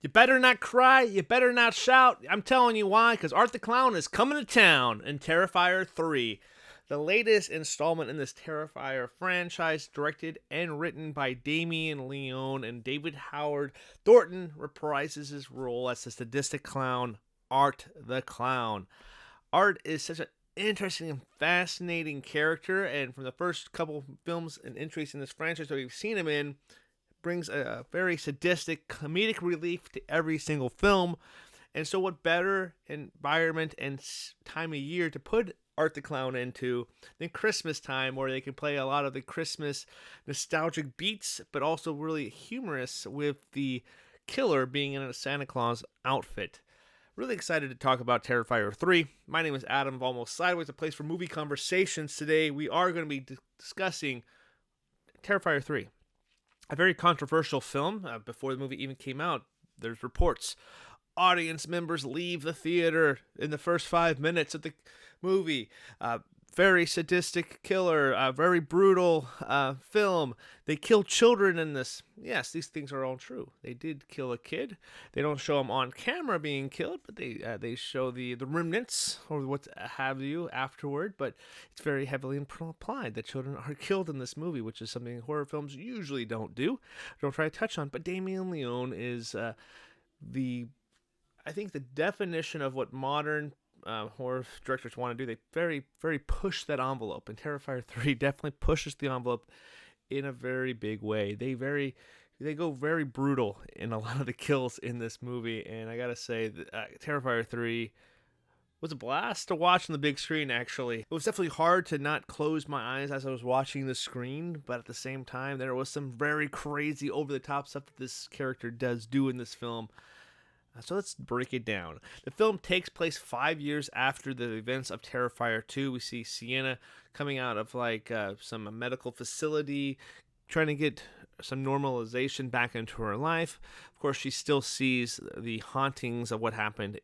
You better not cry, you better not shout. I'm telling you why, because Art the Clown is coming to town in Terrifier 3. The latest installment in this Terrifier franchise, directed and written by Damien Leone and David Howard. Thornton reprises his role as the sadistic clown, Art the Clown. Art is such an interesting and fascinating character, and from the first couple films and entries in this franchise that we've seen him in, brings a very sadistic comedic relief to every single film. And so what better environment and time of year to put Art the Clown into than Christmas time, where they can play a lot of the Christmas nostalgic beats, but also really humorous with the killer being in a Santa Claus outfit. Really excited to talk about Terrifier 3. My name is Adam of Almost Sideways, a place for movie conversations. Today we are going to be discussing Terrifier 3. A very controversial film. Before the movie even came out, there's reports audience members leave the theater in the first 5 minutes of the movie. Very sadistic killer, very brutal film. They kill children in this. Yes, these things are all true. They did kill a kid. They don't show him on camera being killed, but they show the remnants or what have you afterward. But it's very heavily implied that children are killed in this movie, which is something horror films usually don't try to touch on. But Damien Leone is I think the definition of what modern horror directors want to do. They very push that envelope, and Terrifier 3 definitely pushes the envelope in a very big way. They go very brutal in a lot of the kills in this movie, and I gotta say that Terrifier 3 was a blast to watch on the big screen. Actually, it was definitely hard to not close my eyes as I was watching the screen, but at the same time there was some very crazy over the top stuff that this character does do in this film. So let's break it down. The film takes place 5 years after the events of Terrifier 2. We see Sienna coming out of some medical facility, trying to get some normalization back into her life. Of course, she still sees the hauntings of what happened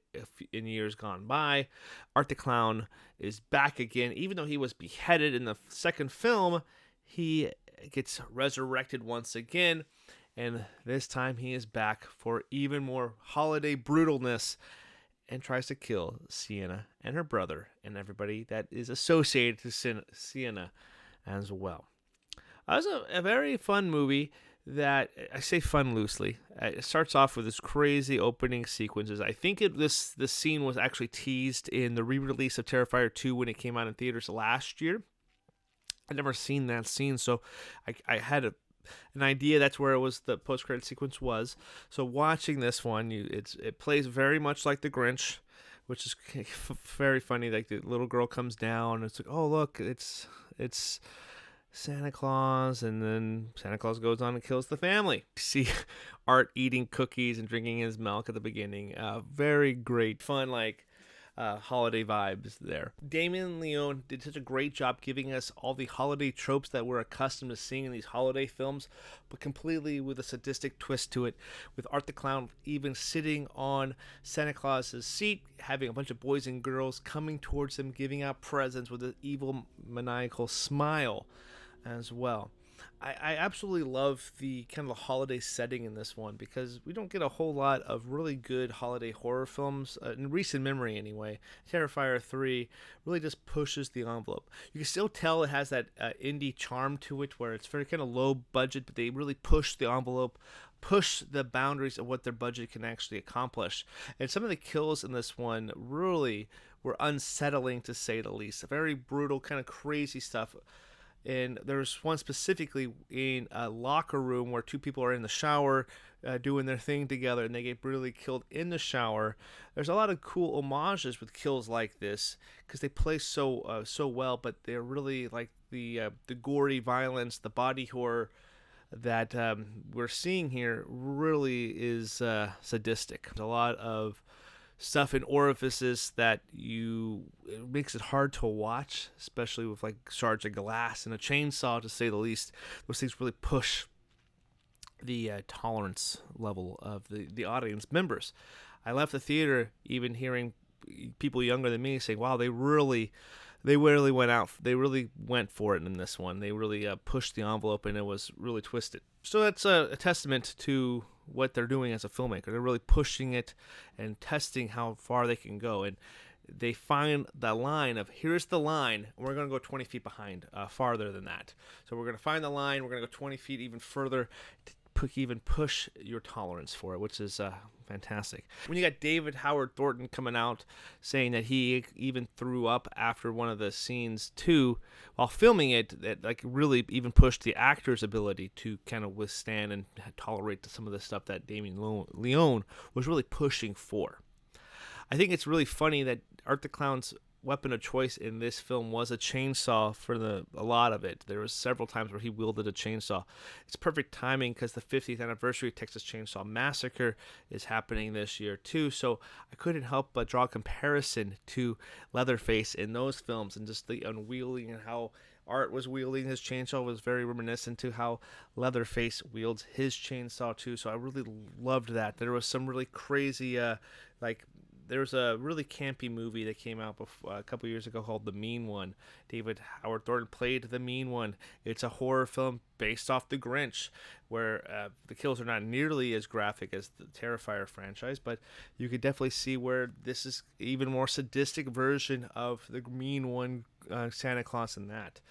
in years gone by. Art the Clown is back again. Even though he was beheaded in the second film, he gets resurrected once again. And this time he is back for even more holiday brutalness and tries to kill Sienna and her brother and everybody that is associated to Sienna as well. It was a very fun movie that, I say fun loosely. It starts off with this crazy opening sequences. I think this scene was actually teased in the re-release of Terrifier 2 when it came out in theaters last year. I'd never seen that scene, so I had an idea that's where the post-credit sequence was. So watching this one, it plays very much like The Grinch, which is very funny. Like the little girl comes down, and it's like, oh look, it's Santa Claus, and then Santa Claus goes on and kills the family. You see Art eating cookies and drinking his milk at the beginning. Very great fun, holiday vibes there. Damien Leone did such a great job giving us all the holiday tropes that we're accustomed to seeing in these holiday films, but completely with a sadistic twist to it, with Art the Clown even sitting on Santa Claus's seat, having a bunch of boys and girls coming towards him, giving out presents with an evil, maniacal smile as well. I absolutely love the kind of the holiday setting in this one, because we don't get a whole lot of really good holiday horror films in recent memory anyway. Terrifier 3 really just pushes the envelope. You can still tell it has that indie charm to it, where it's very kind of low budget, but they really push the envelope, push the boundaries of what their budget can actually accomplish. And some of the kills in this one really were unsettling, to say the least. Very brutal, kind of crazy stuff. And there's one specifically in a locker room where two people are in the shower doing their thing together, and they get brutally killed in the shower. There's a lot of cool homages with kills like this, because they play so well, but they're really like the gory violence, the body horror that we're seeing here really is sadistic. There's a lot of stuff in orifices that it makes it hard to watch, especially with like shards of glass and a chainsaw, to say the least. Those things really push the tolerance level of the audience members. I left the theater even hearing people younger than me saying, wow, they really they really went out. They really went for it in this one. They really pushed the envelope, and it was really twisted. So that's a testament to what they're doing as a filmmaker. They're really pushing it and testing how far they can go. And they find the line of, here's the line, and we're going to go 20 feet behind, farther than that. So we're going to find the line, we're going to go 20 feet even further, to even push your tolerance for it, which is fantastic. When you got David Howard Thornton coming out saying that he even threw up after one of the scenes too, while filming it, that like really even pushed the actor's ability to kind of withstand and tolerate some of the stuff that Damien Leone was really pushing for. I think it's really funny that Art the Clown's weapon of choice in this film was a chainsaw for a lot of it. There was several times where he wielded a chainsaw. It's perfect timing because the 50th anniversary of Texas Chainsaw Massacre is happening this year too, so I couldn't help but draw a comparison to Leatherface in those films, and just the unwielding and how Art was wielding his chainsaw was very reminiscent to how Leatherface wields his chainsaw too, so I really loved that. There was some really crazy there's a really campy movie that came out a couple years ago called The Mean One. David Howard Thornton played the Mean One. It's a horror film based off The Grinch, where the kills are not nearly as graphic as the Terrifier franchise, but you could definitely see where this is even more sadistic version of the Mean One, Santa Claus, and that.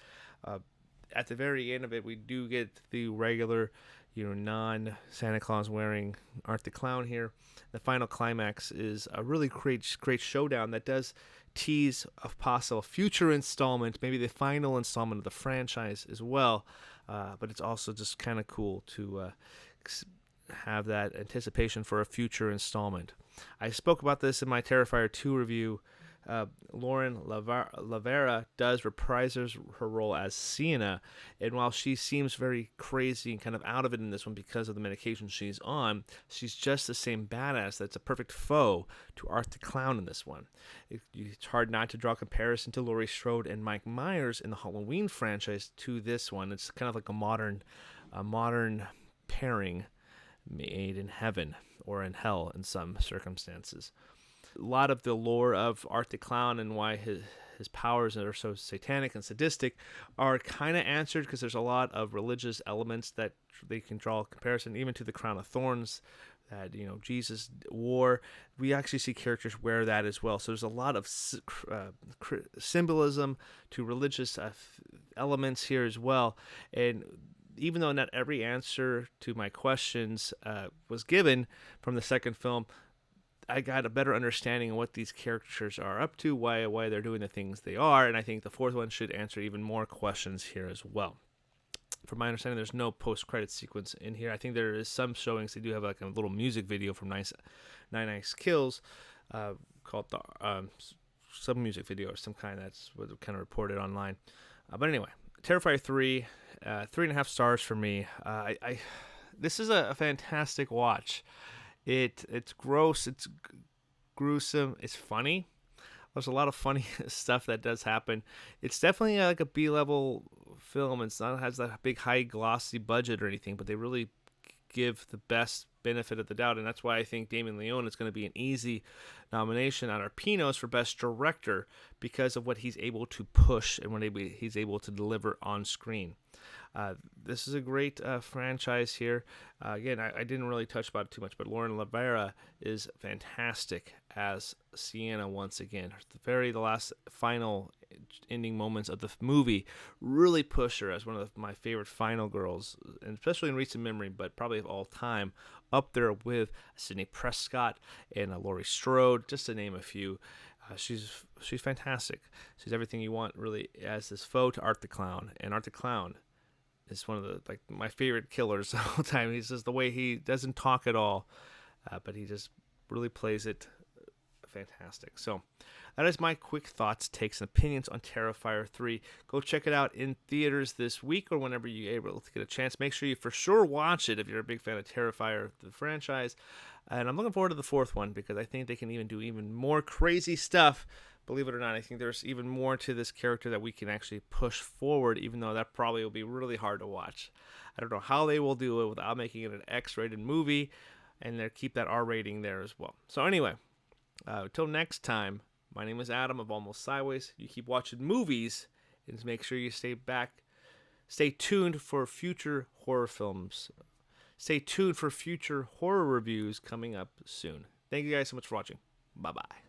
At the very end of it, we do get the regular, non-Santa Claus wearing Art the Clown here. The final climax is a really great showdown that does tease a possible future installment, maybe the final installment of the franchise as well. But it's also just kind of cool to have that anticipation for a future installment. I spoke about this in my Terrifier 2 review. Lauren LaVera does reprises her role as Sienna, and while she seems very crazy and kind of out of it in this one because of the medication she's on, she's just the same badass that's a perfect foe to Art the Clown in this one. It's hard not to draw a comparison to Laurie Strode and Mike Myers in the Halloween franchise to this one. It's kind of like a modern pairing made in heaven or in hell in some circumstances. A lot of the lore of Art the Clown and why his powers that are so satanic and sadistic are kind of answered because there's a lot of religious elements that they can draw a comparison even to the Crown of Thorns that Jesus wore. We actually see characters wear that as well. So there's a lot of symbolism to religious elements here as well. And even though not every answer to my questions was given from the second film, I got a better understanding of what these characters are up to, why they're doing the things they are, and I think the fourth one should answer even more questions here as well. From my understanding, there's no post-credit sequence in here. I think there is some showings. They do have like a little music video from Nine Nice Kills called some music video or some kind. That's what kind of reported online. But anyway, Terrifier 3, 3.5 stars for me. This is a fantastic watch. It's gross, it's gruesome, it's funny. There's a lot of funny stuff that does happen. It's definitely like a B-level film. It's not has that big high glossy budget or anything, but they really give the best benefit of the doubt, and that's why I think Damien Leone is going to be an easy nomination on our Pinos for Best Director because of what he's able to push and what he's able to deliver on screen. This is a great franchise here. Again, I didn't really touch about it too much, but Lauren LaVera is fantastic as Sienna once again. The last final ending moments of the movie really push her as one of my favorite final girls, and especially in recent memory, but probably of all time, up there with Sidney Prescott and Laurie Strode, just to name a few. She's fantastic. She's everything you want really as this foe to Art the Clown, and Art the Clown is one of my favorite killers of all time. He's just the way he doesn't talk at all, but he just really plays it fantastic. So that is my quick thoughts, takes, and opinions on Terrifier 3. Go check it out in theaters this week or whenever you're able to get a chance. Make sure you for sure watch it if you're a big fan of Terrifier, the franchise. And I'm looking forward to the fourth one because I think they can even do even more crazy stuff. Believe it or not, I think there's even more to this character that we can actually push forward, even though that probably will be really hard to watch. I don't know how they will do it without making it an X-rated movie and keep that R rating there as well. So anyway, until next time, My name is Adam of Almost Sideways. You keep watching movies and make sure you stay tuned for future horror films. Stay tuned for future horror reviews coming up soon. Thank you guys so much for watching. Bye-bye.